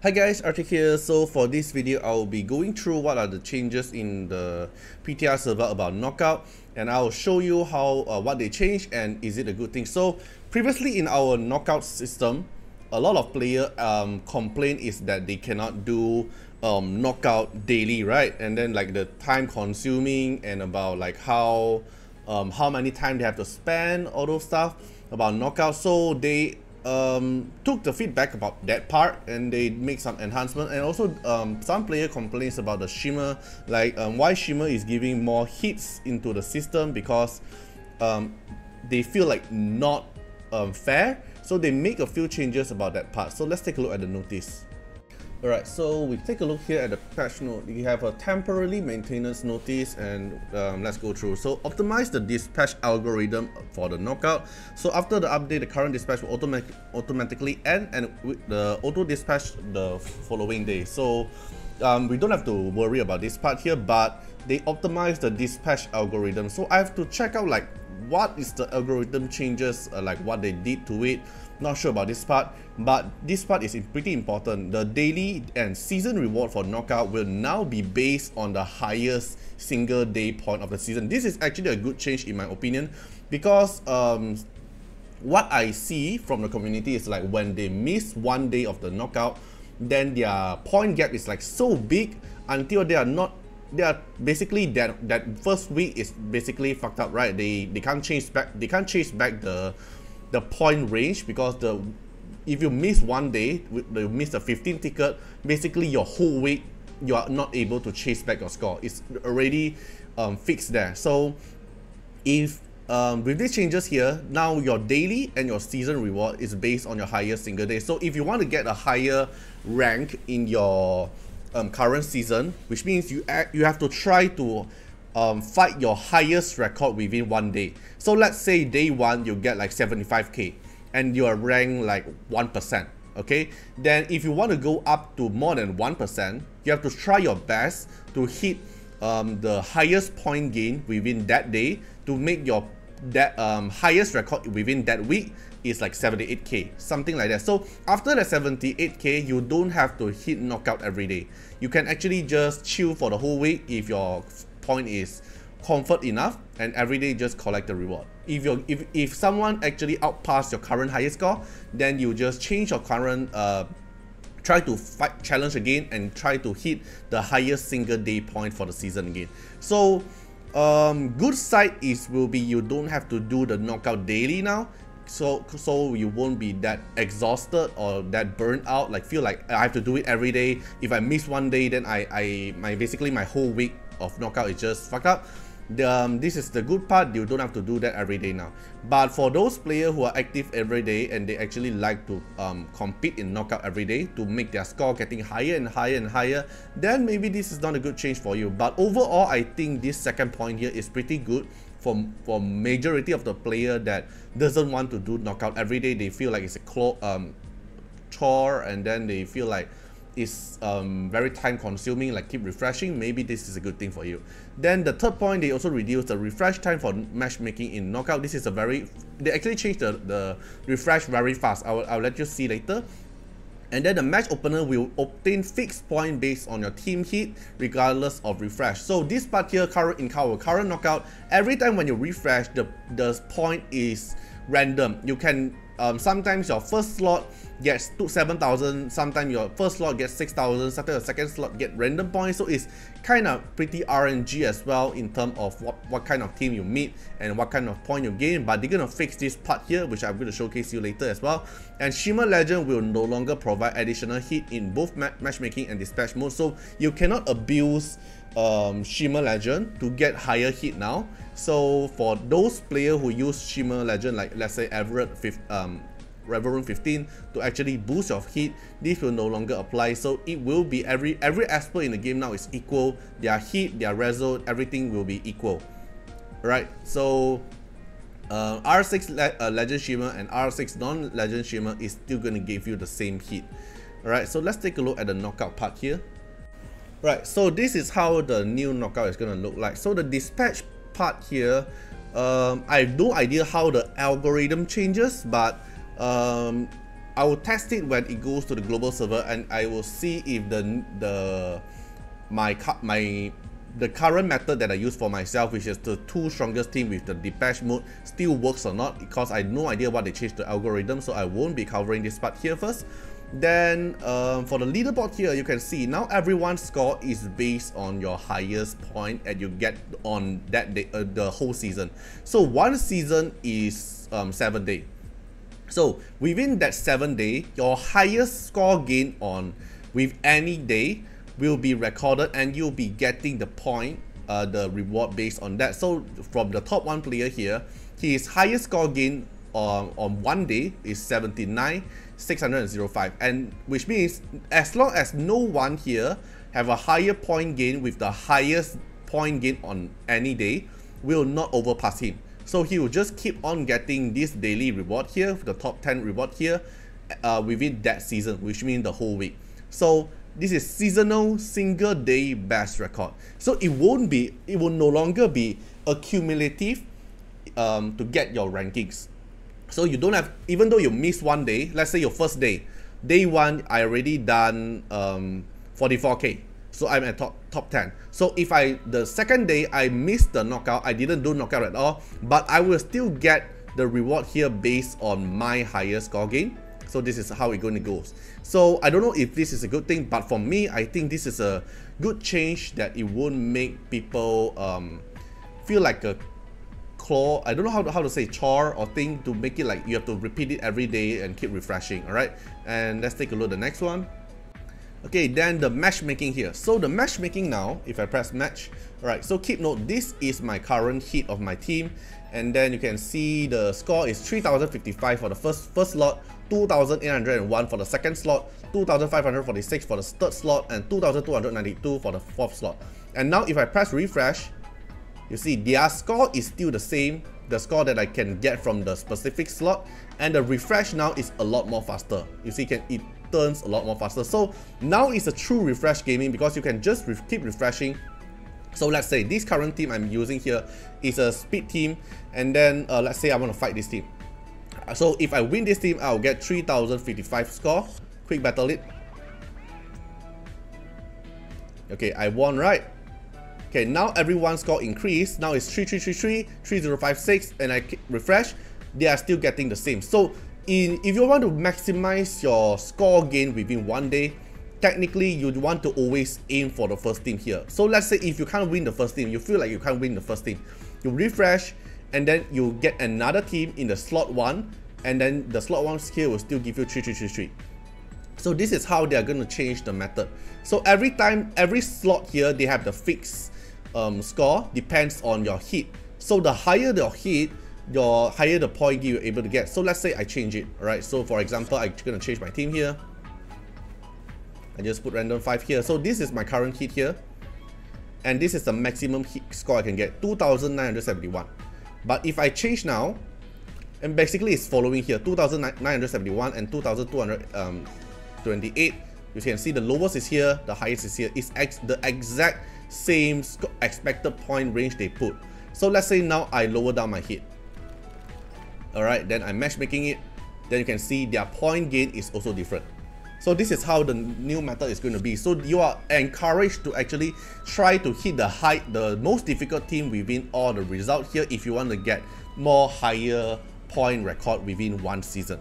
Hi guys, Artiar here. So for this video, I'll be going through what are the changes in the PTR server about knockout, and I'll show you how what they changed and is it a good thing. So previously in our knockout system, a lot of player complaint is that they cannot do knockout daily, right? And then like the time consuming and about like how many time they have to spend, all those stuff about knockout. So they took the feedback about that part and they make some enhancement, and also some player complains about the shimmer, like why shimmer is giving more hits into the system, because they feel like not fair. So they make a few changes about that part. So let's take a look at the notice. Alright, so we take a look here at the patch note. We have a temporary maintenance notice, and let's go through. So optimize the dispatch algorithm for the knockout. So after the update, the current dispatch will automatically end and the auto dispatch the following day. So we don't have to worry about this part here, but they optimize the dispatch algorithm. So I have to check out like what is the algorithm changes, like what they did to it. Not sure about this part, but this part is pretty important. The daily and season reward for knockout will now be based on the highest single day point of the season. This is actually a good change in my opinion, because what I see from the community is like when they miss one day of the knockout, then their point gap is like so big until they are basically that first week is basically fucked up, right? They can't chase back the point range, because if you miss one day, you miss the 15 ticket, basically your whole week you are not able to chase back your score. It's already fixed there. So if with these changes here, now your daily and your season reward is based on your highest single day. So if you want to get a higher rank in your current season, which means you have to try to fight your highest record within one day. So let's say day one you get like 75k and you are ranked like 1%, okay? Then if you want to go up to more than 1%, you have to try your best to hit the highest point gain within that day to make your highest record within that week is like 78k, something like that. So after the 78k, you don't have to hit knockout every day. You can actually just chill for the whole week if your point is comfort enough, and every day just collect the reward. If someone actually outpass your current highest score, then you just change your current try to fight challenge again and try to hit the highest single day point for the season again. So good side will be you don't have to do the knockout daily now, so you won't be that exhausted or that burnt out, like feel like I have to do it every day. If I miss one day, then basically my whole week of knockout is just fucked up. This is the good part, you don't have to do that every day now. But for those players who are active every day and they actually like to compete in knockout every day to make their score getting higher and higher and higher, then maybe this is not a good change for you. But overall, I think this second point here is pretty good for majority of the player that doesn't want to do knockout every day. They feel like it's a chore, and then they feel like it's very time consuming, like keep refreshing. Maybe this is a good thing for you. Then the third point, they also reduce the refresh time for matchmaking in knockout. This is they actually changed the refresh very fast. I'll let you see later. And then the match opener will obtain fixed point based on your team hit regardless of refresh. So this part here, in our current knockout, every time when you refresh, the point is random. You can sometimes your first slot gets 7,000, sometimes your first slot gets 6,000, sometimes your second slot get random points. So it's kind of pretty RNG as well in terms of what kind of team you meet and what kind of point you gain. But they're gonna fix this part here, which I'm going to showcase you later as well. And Shimmer Legend will no longer provide additional hit in both matchmaking and dispatch mode, so you cannot abuse Shimmer Legend to get higher hit now. So for those players who use Shimmer Legend, like let's say Reverend 15 to actually boost your hit, this will no longer apply. So it will be every aspect in the game now is equal. Their hit, their reso, everything will be equal. Right? So R6 Legend Shimmer and R6 non-Legend Shimmer is still going to give you the same hit. Alright, so let's take a look at the knockout part here. Right, so this is how the new knockout is going to look like. So the dispatch part here, I have no idea how the algorithm changes, but I will test it when it goes to the global server, and I will see if the current method that I use for myself, which is the 2 strongest team with the debash mode, still works or not, because I have no idea what they changed the algorithm, so I won't be covering this part here first. Then for the leaderboard here, you can see now everyone's score is based on your highest point that you get on that day, the whole season. So one season is 7 days. So within that 7 day, your highest score gain on with any day will be recorded, and you'll be getting the point, the reward based on that. So from the top 1 player here, his highest score gain on 1 day is 79,605, and which means as long as no one here have a higher point gain with the highest point gain on any day, will not overpass him. So he will just keep on getting this daily reward here, the top 10 reward here, within that season, which means the whole week. So this is seasonal single day best record. So it will no longer be accumulative to get your rankings. So you don't have, even though you miss 1 day, let's say your first day, day 1 I already done 44k, so I'm at top 10. So if the second day I missed the knockout, I didn't do knockout at all, but I will still get the reward here based on my highest score gain. So this is how it's going to go. So I don't know if this is a good thing, but for me, I think this is a good change, that it won't make people feel like a claw. I don't know how to say chore or thing, to make it like you have to repeat it every day and keep refreshing. All right, and let's take a look at the next one. Okay, then the matchmaking here. So the matchmaking now, if I press match, all right, so keep note, this is my current hit of my team, and then you can see the score is 3055 for the first slot, 2801 for the second slot, 2546 for the third slot, and 2292 for the fourth slot. And now if I press refresh, you see their score is still the same, the score that I can get from the specific slot, and the refresh now is a lot more faster. You see, it turns a lot more faster. So now it's a true refresh gaming, because you can just keep refreshing. So let's say this current team I'm using here is a speed team, and then let's say I want to fight this team. So if I win this team, I'll get 3055 score. Quick battle it. Okay, I won, right? Okay, now everyone's score increased. Now it's 3333, 3056, and I refresh. They are still getting the same. So if you want to maximize your score gain within 1 day, technically you'd want to always aim for the first team here. So let's say if you can't win the first team, you feel like you can't win the first team, you refresh, and then you get another team in the slot 1, and then the slot 1 skill will still give you 3333. So this is how they are going to change the method. So every slot here, they have the fixed score, depends on your hit. So the higher your hit, the higher the point you're able to get. So let's say I change it, alright? So for example, I'm going to change my team here. I just put random 5 here. So this is my current hit here, and this is the maximum hit score I can get, 2971. But if I change now, and basically it's following here, 2971 and 2228. You can see the lowest is here, the highest is here. It's the exact same expected point range they put. So let's say now I lower down my hit. Alright, then I'm matchmaking it. Then you can see their point gain is also different. So this is how the new method is going to be. So you are encouraged to actually try to hit the most difficult team within all the result here, if you want to get more higher point record within 1 season.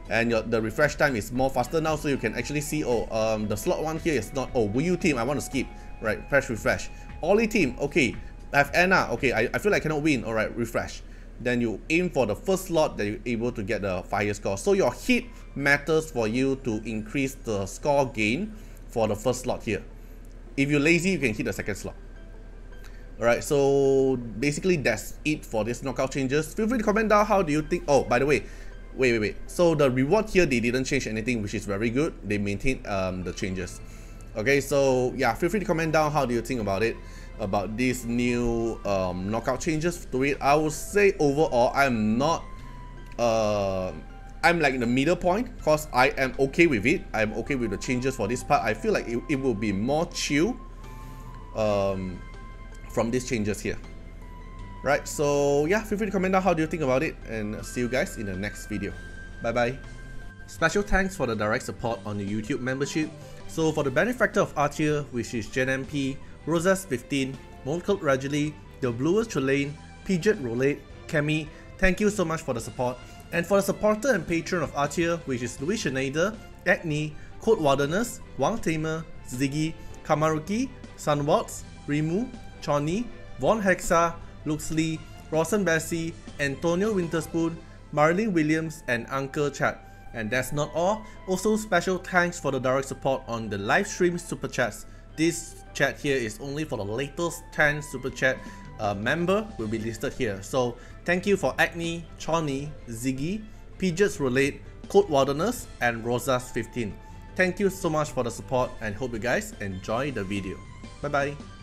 And the refresh time is more faster now, so you can actually see, the slot 1 here is not, Wu team, I want to skip, right? Press refresh. Ollie team, okay, I have Anna, okay, I feel like I cannot win, alright, refresh. Then you aim for the first slot that you're able to get the highest score. So your hit matters for you to increase the score gain for the first slot here. If you're lazy, you can hit the second slot. Alright, so basically that's it for this knockout changes. Feel free to comment down how do you think. Oh, by the way, wait. So the reward here, they didn't change anything, which is very good. They maintained the changes. Okay, so yeah, feel free to comment down how do you think about it, about these new knockout changes to it. I would say overall, I'm not I'm like in the middle point, because I am okay with it. I'm okay with the changes for this part. I feel like it will be more chill from these changes here. Right, so yeah, feel free to comment down how do you think about it, and see you guys in the next video. Bye bye. Special thanks for the direct support on the YouTube membership. So for the benefactor of Artiar, which is Jen MP, Rosas15, Molcult Rajali, The Bluest Trelane, Pidget Roulette, Kemi, thank you so much for the support. And for the supporter and patron of Artiar, which is Louis Schneider, Agni, Code Wardeners, Wang Tamer, Ziggy, Kamaruki, Sunwatts, Rimu, Choni, Von Hexa, Luxley, Rawson Bessie, Antonio Winterspoon, Marlene Williams, and Uncle Chat. And that's not all, also special thanks for the direct support on the live stream super chats. This chat here is only for the latest 10 super chat member will be listed here. So thank you for Agni, Choni, Ziggy, Pidget's Roulette, Code Wardeners, and Rosas15. Thank you so much for the support and hope you guys enjoy the video. Bye bye.